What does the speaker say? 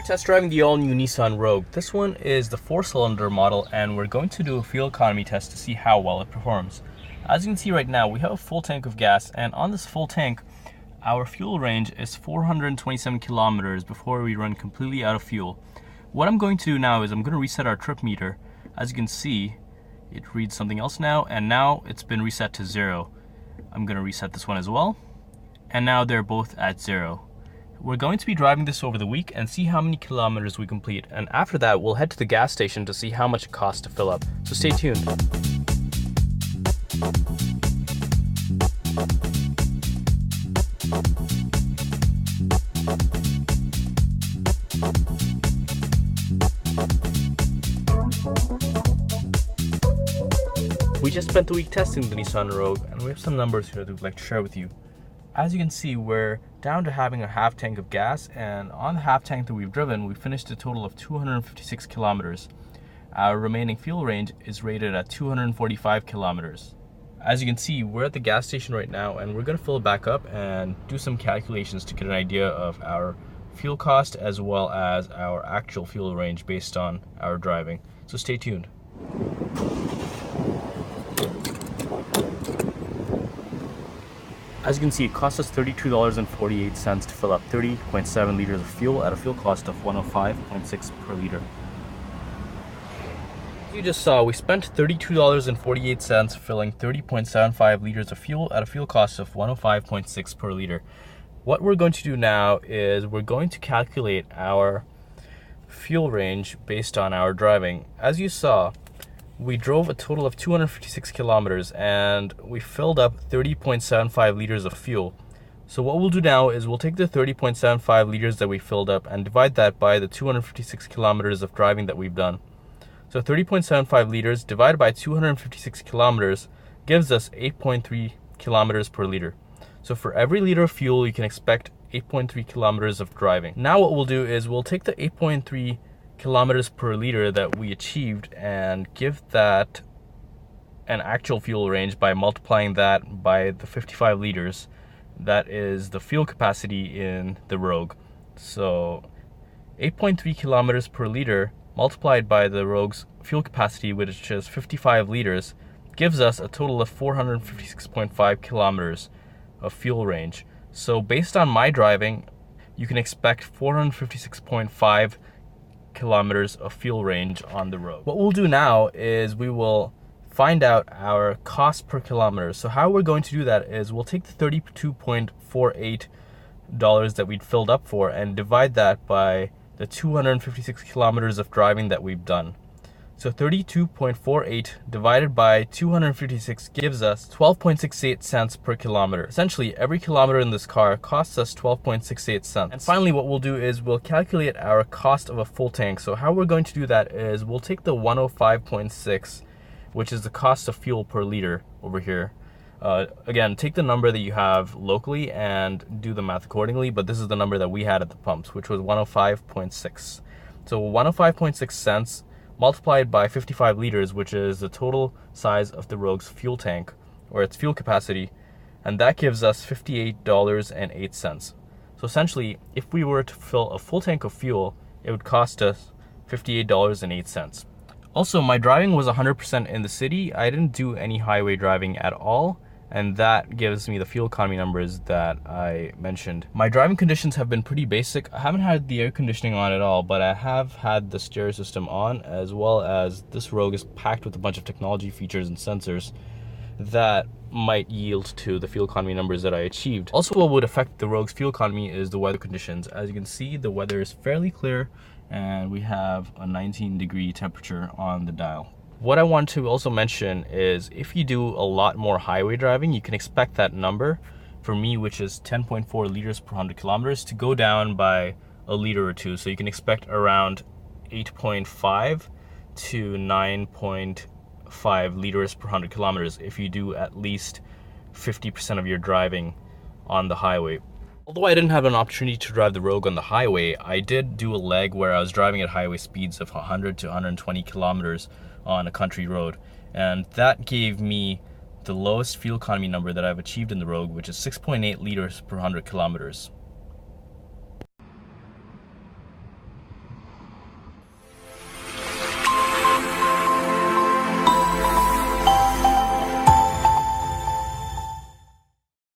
Test driving the all-new Nissan Rogue. This one is the 4-cylinder model, and we're going to do a fuel economy test to see how well it performs. As you can see right now, we have a full tank of gas, and on this full tank, our fuel range is 427 kilometers before we run completely out of fuel. What I'm going to do now is I'm going to reset our trip meter. As you can see, it reads something else now, and now it's been reset to 0. I'm going to reset this one as well, and now they're both at 0. We're going to be driving this over the week and see how many kilometers we complete, and after that we'll head to the gas station to see how much it costs to fill up. So stay tuned. We just spent the week testing the Nissan Rogue, and we have some numbers here that we'd like to share with you. As you can see, we're down to having a half tank of gas, and on the half tank that we've driven, we finished a total of 256 kilometers. Our remaining fuel range is rated at 245 kilometers. As you can see, we're at the gas station right now, and we're going to fill it back up and do some calculations to get an idea of our fuel cost as well as our actual fuel range based on our driving. So stay tuned. As you can see, it cost us $32.48 to fill up 30.7 liters of fuel at a fuel cost of $105.6 per liter. As you just saw, we spent $32.48 filling 30.75 liters of fuel at a fuel cost of $105.6 per liter. What we're going to do now is we're going to calculate our fuel range based on our driving. As you saw, we drove a total of 256 kilometers and we filled up 30.75 liters of fuel. So what we'll do now is we'll take the 30.75 liters that we filled up and divide that by the 256 kilometers of driving that we've done. So 30.75 liters divided by 256 kilometers gives us 8.3 kilometers per liter. So for every liter of fuel, you can expect 8.3 kilometers of driving. Now what we'll do is we'll take the 8.3 kilometers per liter that we achieved and give that an actual fuel range by multiplying that by the 55 liters. That is the fuel capacity in the Rogue. So 8.3 kilometers per liter multiplied by the Rogue's fuel capacity, which is 55 liters, gives us a total of 456.5 kilometers of fuel range. So based on my driving, you can expect 456.5 kilometers of fuel range on the road. What we'll do now is we will find out our cost per kilometer. So how we're going to do that is we'll take the $32.48 that we'd filled up for and divide that by the 256 kilometers of driving that we've done. So 32.48 divided by 256 gives us 12.68 cents per kilometer. Essentially, every kilometer in this car costs us 12.68 cents. And finally, what we'll do is we'll calculate our cost of a full tank. So how we're going to do that is we'll take the 105.6, which is the cost of fuel per liter over here. Again, take the number that you have locally and do the math accordingly, but this is the number that we had at the pumps, which was 105.6. So 105.6 cents multiplied by 55 liters, which is the total size of the Rogue's fuel tank, or its fuel capacity, and that gives us $58.08. So essentially, if we were to fill a full tank of fuel, it would cost us $58.08. Also, my driving was 100% in the city. I didn't do any highway driving at all, and that gives me the fuel economy numbers that I mentioned. My driving conditions have been pretty basic. I haven't had the air conditioning on at all, but I have had the stereo system on, as well as this Rogue is packed with a bunch of technology features and sensors that might yield to the fuel economy numbers that I achieved. Also, what would affect the Rogue's fuel economy is the weather conditions. As you can see, the weather is fairly clear and we have a 19-degree temperature on the dial. What I want to also mention is if you do a lot more highway driving, you can expect that number, for me, which is 10.4 liters per 100 kilometers, to go down by a liter or two. So you can expect around 8.5 to 9.5 liters per 100 kilometers if you do at least 50% of your driving on the highway. Although I didn't have an opportunity to drive the Rogue on the highway, I did do a leg where I was driving at highway speeds of 100 to 120 kilometers on a country road, and that gave me the lowest fuel economy number that I've achieved in the Rogue, which is 6.8 liters per 100 kilometers.